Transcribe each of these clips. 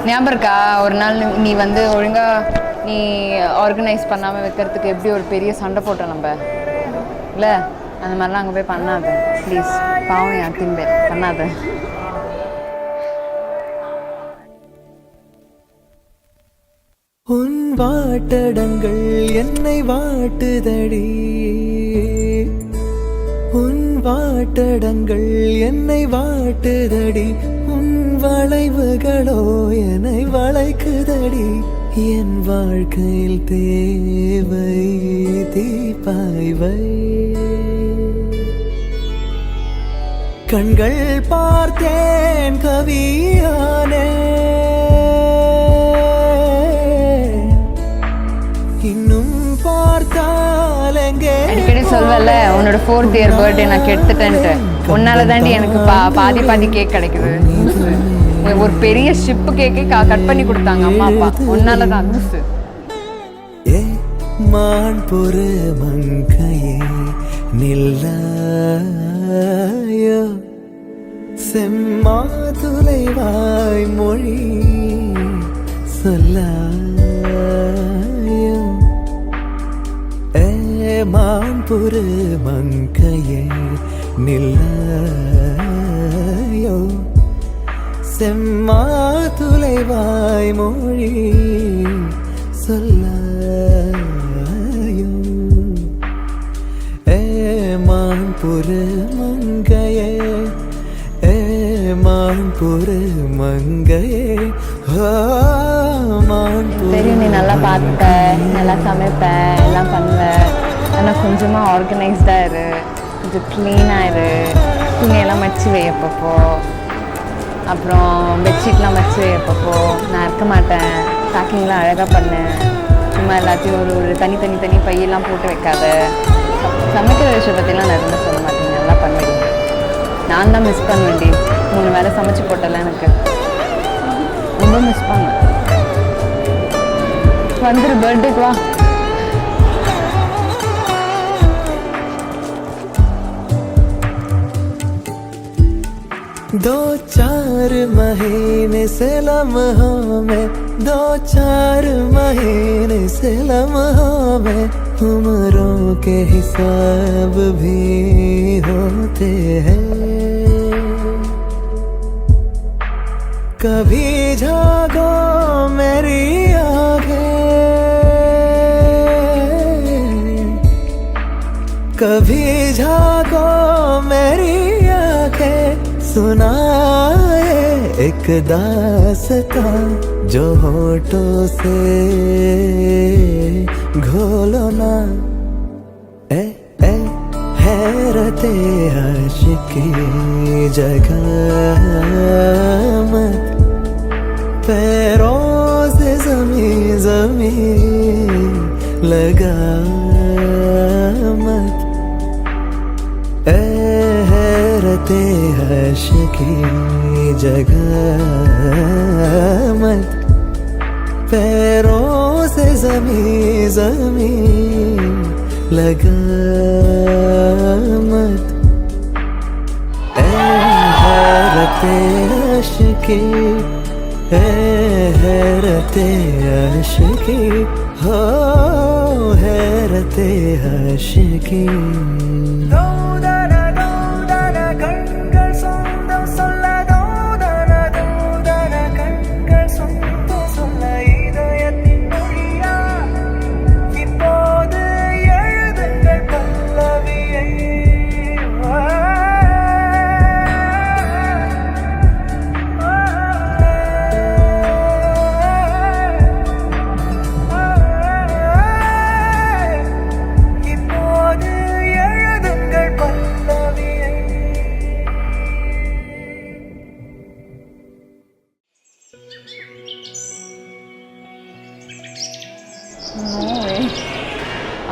ஞாபகம் இருக்கா ஒரு நாள் நீ வந்து ஒழுங்கா நீ ஆர்கனைஸ் பண்ணாமல் வைக்கிறதுக்கு எப்படி ஒரு பெரிய சண்டை போட்டோம் நம்ம இல்லை? அந்த மாதிரிலாம் அங்கே போய் பண்ணாத ப்ளீஸ். பாவம் என் திம்பே பண்ணாத. உன் வாட்டடங்கள் என்னை வாட்டுதடி, உன் வாட்டடங்கள் என்னை வாட்டுதடி, உன் வளைவுகளோ என்னை வளைக்குதடி. என் வாழ்க்கையில் தேவை தீபாய்வை, கண்கள் பார்த்தேன் கவியானே, இன்னும் பார்த்தால் எங்கே. அடிக்கடி சொல்வல உன்னோட 4th இயர் பர்த்டே நான் கெடுத்துட்டேன்ட்டு. உன்னால தாண்டி எனக்கு பாதி பாதி கேக் கிடைக்குது. ஒரு பெரிய ஷிப்பு கேக்கே கட் பண்ணி கொடுத்தாங்க அம்மா அப்பா. உன்னால தான் லூசு. ஏ மான் பொறு மங்கையே நில்லாயோ, செம்மாதுளை வாய் மொழி சொல்லாயோ. ஏ மான் பொறு மங்கையே நில்லாயோ, செம்மாதுளை வாய் மொழி சொல்லாயோ. ஏ மான் பொறு மங்கையே, ஏ மான் பொறு மங்கையே, மான் தெரியும் நீ நல்லா பார்த்துப்ப, நல்லா சமைப்ப, எல்லாம் பண்ணுவ. ஆனால் கொஞ்சமாக ஆர்கனைஸ்டாக இரு, கொஞ்சம் க்ளீனாக இரு. துணியெல்லாம் மடிச்சு வை அப்பப்போ. அப்புறம் பெட்ஷீட்லாம் மடிச்சு வை அப்பப்போ. நான் இருக்க மாட்டேன். பேக்கிங்லாம் அழகாக பண்ணேன். சும்மா எல்லாத்தையும் ஒரு தனி பையெல்லாம் போட்டு வைக்காத. சமைக்கிற விஷயம் பற்றிலாம் நான் எதுவுமே சொல்ல மாட்டேங்க. நல்லா பண்ணுவேன். நான் தான் மிஸ் பண்ண வேண்டி 3 வேளை சமைச்சு போட்டல எனக்கு ரொம்ப மிஸ் பண்ணேன். வந்துரு பர்த்டேக்கு வா. दो चार महीने से लम्हों में, 2-4 महीने से लम्हों में, उम्रों के हिसाब भी होते हैं. कभी जागो मेरी आँखें, कभी जागो मेरी आँखें, सुनाए एक दास्तां जो होठों से घोलो ना. ए ए हैरते आशिकी जगह मत, पैरों से ज़मीं लगा मत. ए हैरते आशिकी जगह मत, पैरों से ज़मीं लगा मत. ए हैरते आशिकी, ए हैरते आशिकी, हो हैरते आशिकी.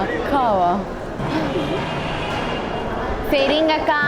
அக்காவா? சரிங்க அக்கா.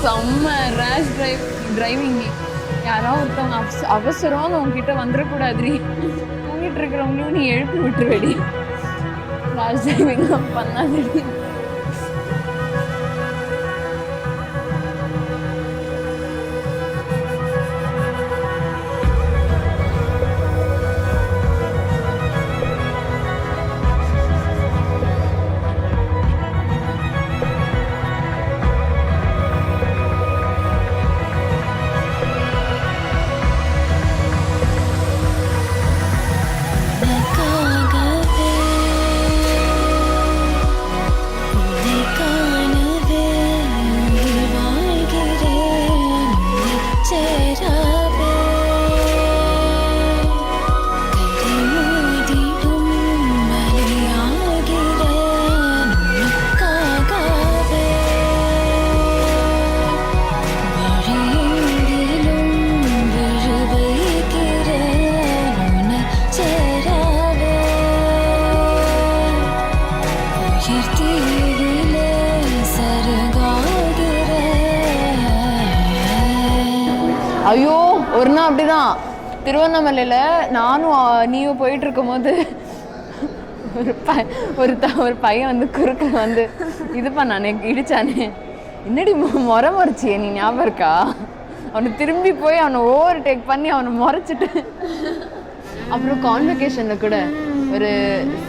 செம்ம ரேஷ் டிரைவிங். யாரோ ஒருத்தவங்க அவசரம் உங்ககிட்ட வந்துடக்கூடாதுரி, தூங்கிட்டு இருக்கிறவங்களையும் நீ எழுப்பி விட்டுருவேடி. ரேஷ் டிரைவிங்லாம் பண்ணாதடி. ஐயோ, ஒரு நாள் அப்படிதான் திருவண்ணாமலையில் நானும் நீயும் போயிட்டு இருக்கும் போது ஒரு பையன் வந்து குறுக்க வந்து இது பண்ணானே, இடிச்சானே. என்னடி முறைச்சியே நீ, ஞாபகம் இருக்கா? அவனை திரும்பி போய் அவனை ஓவர் டேக் பண்ணி அவனை முறைச்சிட்டு. அப்புறம் கான்வெகேஷனில் கூட ஒரு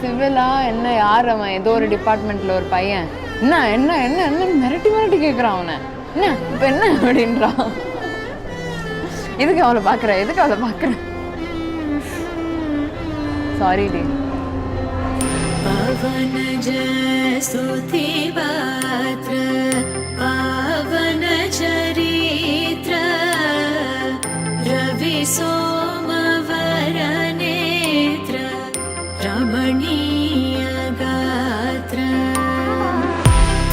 சிவிலா என்ன யார் அவன் ஏதோ ஒரு டிபார்ட்மெண்ட்டில் ஒரு பையன் என்ன என்ன என்ன என்ன மிரட்டி கேட்குறான் அவனை. என்ன இப்போ என்ன அப்படின்றான். எதுக்கு அவளை பார்க்குற சாரி டி. पवन जय स्तुति पात्र पावन चरित्र रवि सोमवर नेत्र रमणीय गात्र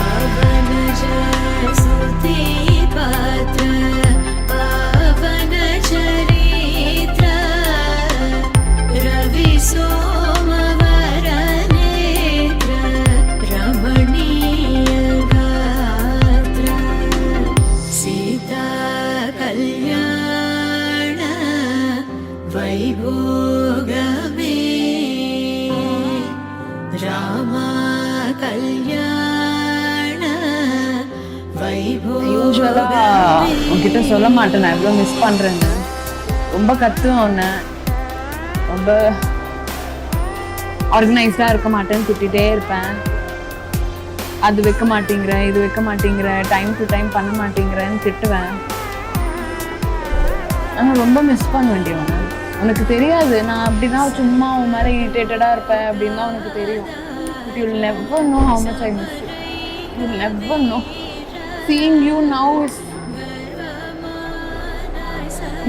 पवन जय स्तुति पात्र पावन चरित्र रवि सोमवर नेत्र रमणीय गात्र सीता कल्याण वैभोगमे रामा कल्याण யூஸ்வலாக உன்கிட்ட சொல்ல மாட்டேன், நான் எவ்வளோ மிஸ் பண்ணுறேன்னு. ரொம்ப கத்துவேன் உன்னை, ரொம்ப ஆர்கனைஸ்டாக இருக்க மாட்டேன்னு திட்டிகிட்டே இருப்பேன். அது வைக்க மாட்டேங்கிற, இது வைக்க மாட்டேங்கிற, டைம் டு டைம் பண்ண மாட்டேங்கிறேன்னு திட்டுவேன். ஆனால் ரொம்ப மிஸ் பண்ண வேண்டியவன். உனக்கு தெரியாது, நான் அப்படி தான் சும்மா உன் மாதிரி இரிட்டேட்டடாக இருப்பேன் அப்படின்னு தான் உனக்கு தெரியும். But you will never know how much I miss you. You will never know. Seeing you now is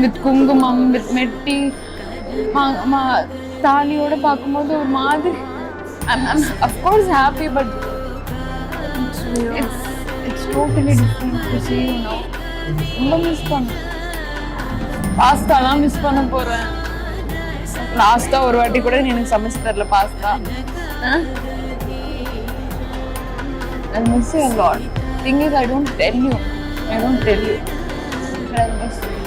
with குங்குமம், with மெட்டி, தாலியோட பார்க்கும்போது ஒரு மாதிரி I'm of course happy, but it's totally different to see you now. ரொம்ப miss பண்ணேன். பாஸ்தாலாம் miss பண்ண போகிறேன். லாஸ்ட்டாக ஒரு வாட்டி கூட நீ எனக்கு சமைச்சு தரல pasta. I miss you a lot. Thing is, I don't tell you. But I miss you.